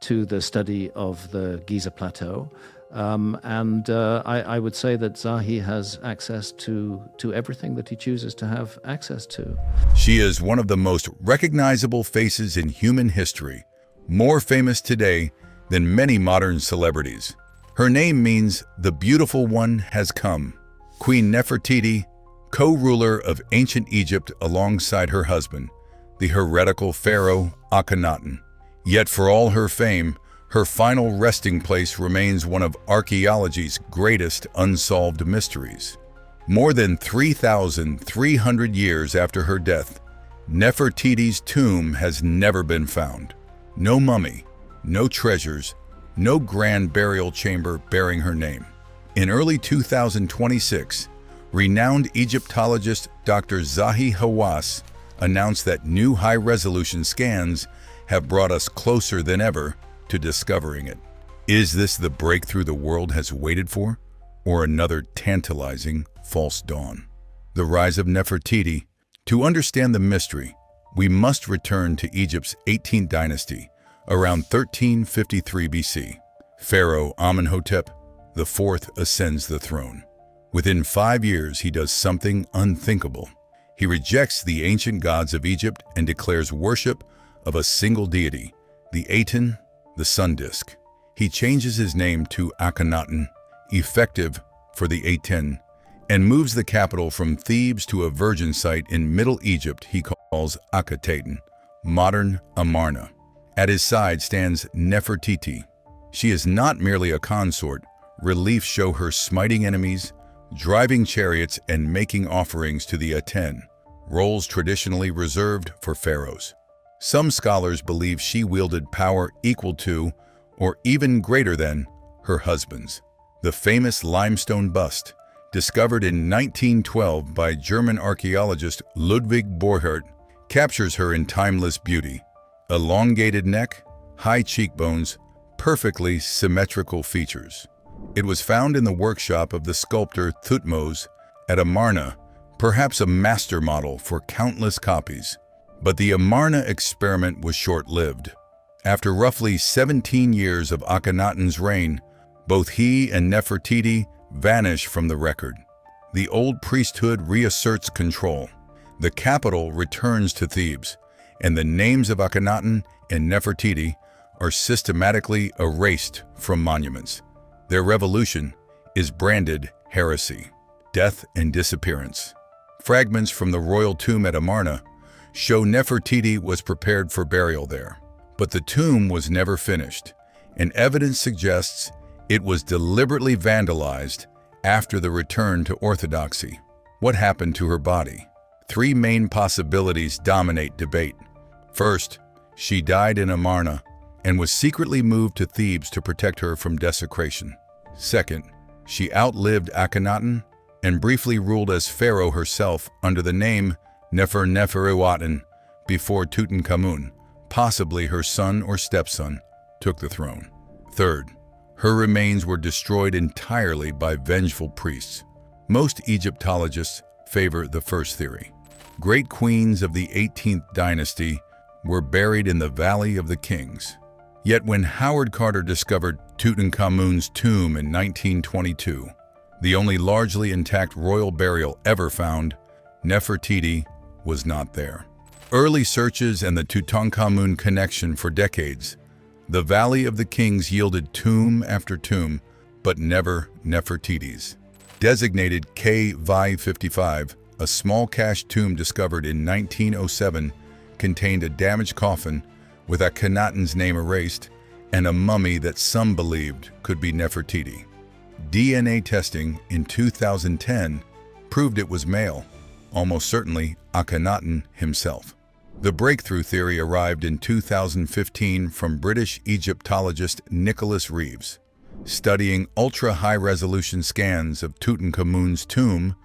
to the study of the Giza Plateau. I would say that Zahi has access to everything that he chooses to have access to. She is one of the most recognizable faces in human history, more famous today than many modern celebrities. Her name means the beautiful one has come. Queen Nefertiti, co-ruler of ancient Egypt alongside her husband, the heretical pharaoh Akhenaten. Yet for all her fame, her final resting place remains one of archaeology's greatest unsolved mysteries. More than 3,300 years after her death, Nefertiti's tomb has never been found. No mummy, no treasures, no grand burial chamber bearing her name. In early 2026, renowned Egyptologist Dr. Zahi Hawass announced that new high-resolution scans have brought us closer than ever to discovering it. Is this the breakthrough the world has waited for, or another tantalizing false dawn? The rise of Nefertiti. To understand the mystery, we must return to Egypt's 18th dynasty, around 1353 BC. Pharaoh Amenhotep IV ascends the throne. Within 5 years, he does something unthinkable. He rejects the ancient gods of Egypt and declares worship of a single deity, the Aten, the sun disk. He changes his name to Akhenaten, effective for the Aten, and moves the capital from Thebes to a virgin site in Middle Egypt he calls Akhenaten, modern Amarna. At his side stands Nefertiti. She is not merely a consort. Reliefs show her smiting enemies, driving chariots, and making offerings to the Aten, roles traditionally reserved for pharaohs. Some scholars believe she wielded power equal to, or even greater than, her husband's. The famous limestone bust, discovered in 1912 by German archaeologist Ludwig Borchardt, captures her in timeless beauty. Elongated neck, high cheekbones, perfectly symmetrical features. It was found in the workshop of the sculptor Thutmose at Amarna, perhaps a master model for countless copies. But the Amarna experiment was short-lived. After roughly 17 years of Akhenaten's reign, both he and Nefertiti vanish from the record. The old priesthood reasserts control. The capital returns to Thebes, and the names of Akhenaten and Nefertiti are systematically erased from monuments. Their revolution is branded heresy, death and disappearance. Fragments from the royal tomb at Amarna show Nefertiti was prepared for burial there. But the tomb was never finished, and evidence suggests it was deliberately vandalized after the return to orthodoxy. What happened to her body? 3 main possibilities dominate debate. First, she died in Amarna and was secretly moved to Thebes to protect her from desecration. Second, she outlived Akhenaten and briefly ruled as pharaoh herself under the name Nefertiti before Tutankhamun, possibly her son or stepson, took the throne. Third, her remains were destroyed entirely by vengeful priests. Most Egyptologists favor the first theory. Great queens of the 18th dynasty were buried in the Valley of the Kings. Yet when Howard Carter discovered Tutankhamun's tomb in 1922, the only largely intact royal burial ever found, Nefertiti was not there. Early searches and the Tutankhamun connection for decades, the Valley of the Kings yielded tomb after tomb, but never Nefertiti's. Designated KV55, a small cache tomb discovered in 1907 contained a damaged coffin with Akhenaten's name erased and a mummy that some believed could be Nefertiti. DNA testing in 2010 proved it was male, almost certainly Akhenaten himself. The breakthrough theory arrived in 2015 from British Egyptologist Nicholas Reeves. Studying ultra-high-resolution scans of Tutankhamun's tomb,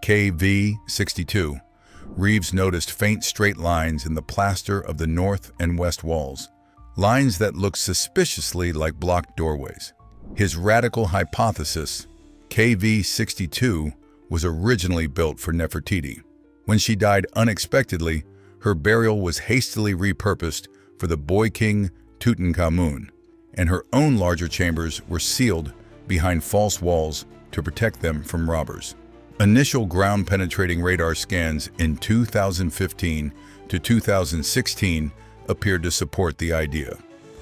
KV62, Reeves noticed faint straight lines in the plaster of the north and west walls, lines that looked suspiciously like blocked doorways. His radical hypothesis, KV62, was originally built for Nefertiti. When she died unexpectedly, her burial was hastily repurposed for the boy king Tutankhamun, and her own larger chambers were sealed behind false walls to protect them from robbers. Initial ground-penetrating radar scans in 2015 to 2016 appeared to support the idea.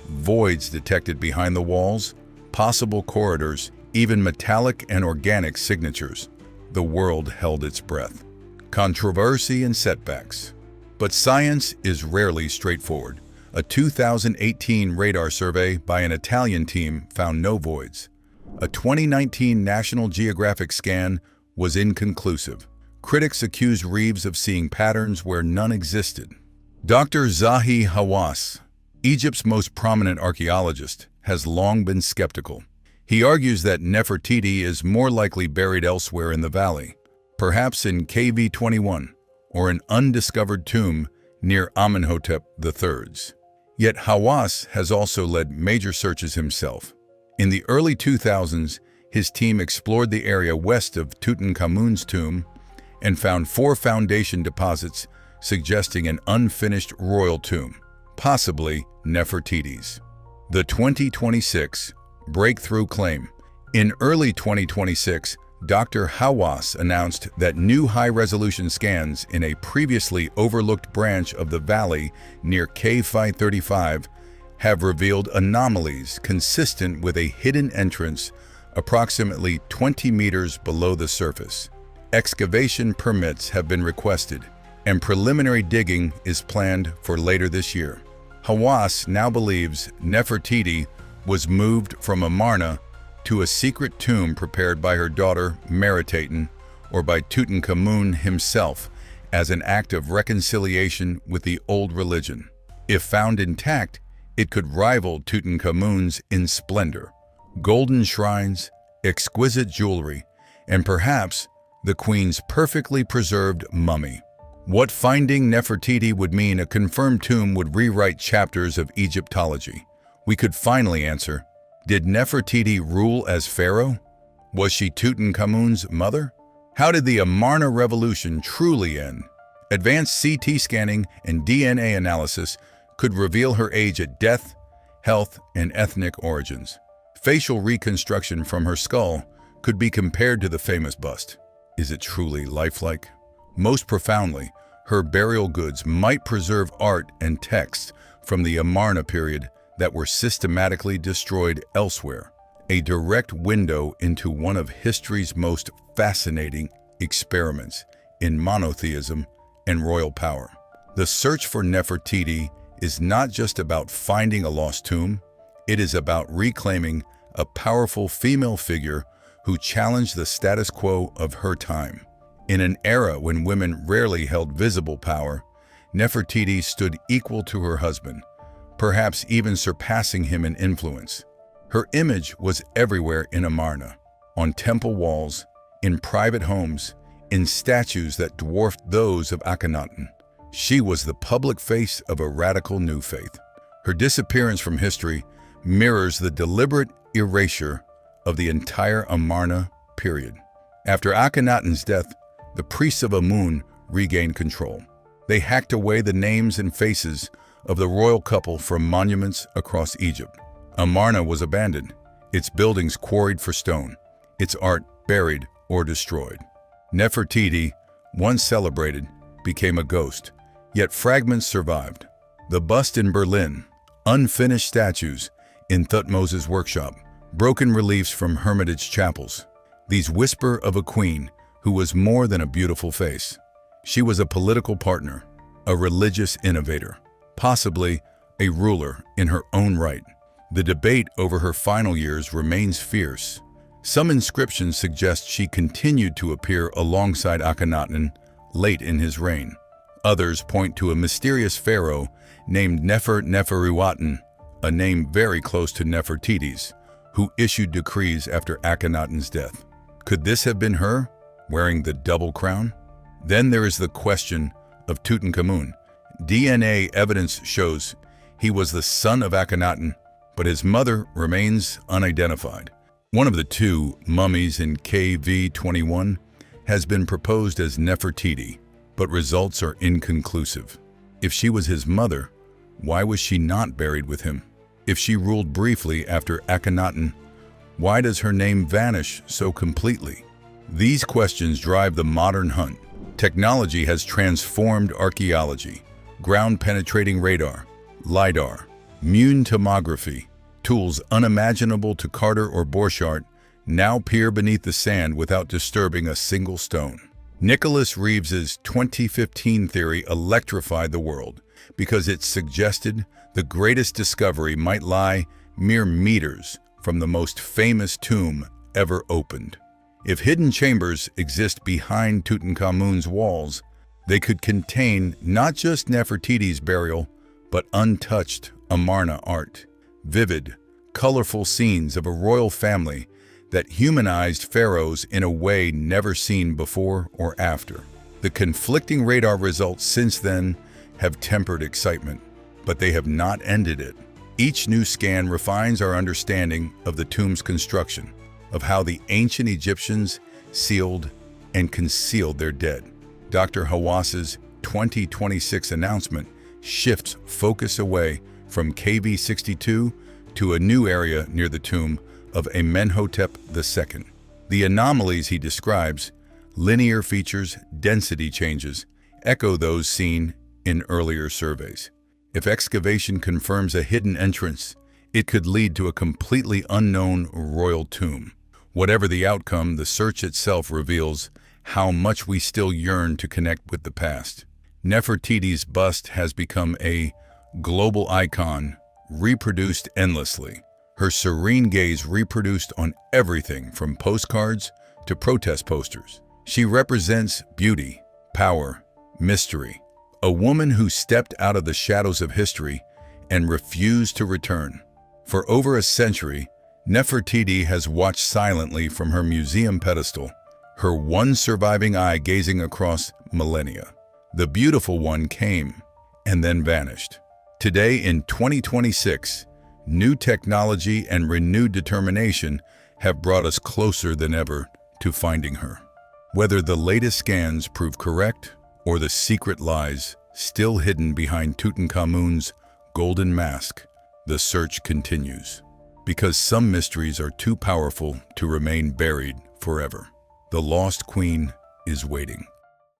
Voids detected behind the walls, possible corridors, even metallic and organic signatures. The world held its breath. Controversy and setbacks. But science is rarely straightforward. A 2018 radar survey by an Italian team found no voids. A 2019 National Geographic scan was inconclusive. Critics accused Reeves of seeing patterns where none existed. Dr. Zahi Hawass, Egypt's most prominent archaeologist, has long been skeptical. He argues that Nefertiti is more likely buried elsewhere in the valley, perhaps in KV-21 or an undiscovered tomb near Amenhotep III's. Yet Hawass has also led major searches himself. In the early 2000s, his team explored the area west of Tutankhamun's tomb and found 4 foundation deposits suggesting an unfinished royal tomb, possibly Nefertiti's. The 2026 breakthrough claim. In early 2026, Dr. Hawass announced that new high-resolution scans in a previously overlooked branch of the valley near K535 have revealed anomalies consistent with a hidden entrance approximately 20 meters below the surface. Excavation permits have been requested, and preliminary digging is planned for later this year. Hawass now believes Nefertiti was moved from Amarna to a secret tomb prepared by her daughter Akhenaten or by Tutankhamun himself as an act of reconciliation with the old religion. If found intact, it could rival Tutankhamun's in splendor. Golden shrines, exquisite jewelry, and perhaps the Queen's perfectly preserved mummy. What finding Nefertiti would mean a confirmed tomb would rewrite chapters of Egyptology. We could finally answer, did Nefertiti rule as pharaoh? Was she Tutankhamun's mother? How did the Amarna revolution truly end? Advanced CT scanning and DNA analysis could reveal her age at death, health, and ethnic origins. Facial reconstruction from her skull could be compared to the famous bust. Is it truly lifelike? Most profoundly, her burial goods might preserve art and texts from the Amarna period that were systematically destroyed elsewhere, a direct window into one of history's most fascinating experiments in monotheism and royal power. The search for Nefertiti is not just about finding a lost tomb, it is about reclaiming a powerful female figure who challenged the status quo of her time. In an era when women rarely held visible power, Nefertiti stood equal to her husband, perhaps even surpassing him in influence. Her image was everywhere in Amarna, on temple walls, in private homes, in statues that dwarfed those of Akhenaten. She was the public face of a radical new faith. Her disappearance from history mirrors the deliberate erasure of the entire Amarna period. After Akhenaten's death, the priests of Amun regained control. They hacked away the names and faces of the royal couple from monuments across Egypt. Amarna was abandoned, its buildings quarried for stone, its art buried or destroyed. Nefertiti, once celebrated, became a ghost, yet fragments survived. The bust in Berlin, unfinished statues in Thutmose's workshop, broken reliefs from hermitage chapels. These whisper of a queen who was more than a beautiful face. She was a political partner, a religious innovator, possibly a ruler in her own right. The debate over her final years remains fierce. Some inscriptions suggest she continued to appear alongside Akhenaten late in his reign. Others point to a mysterious pharaoh named Nefertiti, a name very close to Nefertiti's, who issued decrees after Akhenaten's death. Could this have been her, wearing the double crown? Then there is the question of Tutankhamun. DNA evidence shows he was the son of Akhenaten, but his mother remains unidentified. One of the two mummies in KV-21 has been proposed as Nefertiti, but results are inconclusive. If she was his mother, why was she not buried with him? If she ruled briefly after Akhenaten, why does her name vanish so completely? These questions drive the modern hunt. Technology has transformed archaeology. Ground-penetrating radar, LiDAR, Mune tomography, tools unimaginable to Carter or Borchardt now peer beneath the sand without disturbing a single stone. Nicholas Reeves's 2015 theory electrified the world because it suggested the greatest discovery might lie mere meters from the most famous tomb ever opened. If hidden chambers exist behind Tutankhamun's walls, they could contain not just Nefertiti's burial, but untouched Amarna art, vivid, colorful scenes of a royal family that humanized pharaohs in a way never seen before or after. The conflicting radar results since then have tempered excitement, but they have not ended it. Each new scan refines our understanding of the tomb's construction, of how the ancient Egyptians sealed and concealed their dead. Dr. Hawass's 2026 announcement shifts focus away from KV62 to a new area near the tomb of Amenhotep II. The anomalies he describes, linear features, density changes, echo those seen in earlier surveys. If excavation confirms a hidden entrance, it could lead to a completely unknown royal tomb. Whatever the outcome, the search itself reveals how much we still yearn to connect with the past. Nefertiti's bust has become a global icon, reproduced endlessly. Her serene gaze reproduced on everything from postcards to protest posters. She represents beauty, power, mystery. A woman who stepped out of the shadows of history and refused to return. For over a century, Nefertiti has watched silently from her museum pedestal, her one surviving eye gazing across millennia. The beautiful one came and then vanished. Today in 2026, new technology and renewed determination have brought us closer than ever to finding her. Whether the latest scans prove correct or the secret lies still hidden behind Tutankhamun's golden mask, the search continues. Because some mysteries are too powerful to remain buried forever. The lost queen is waiting.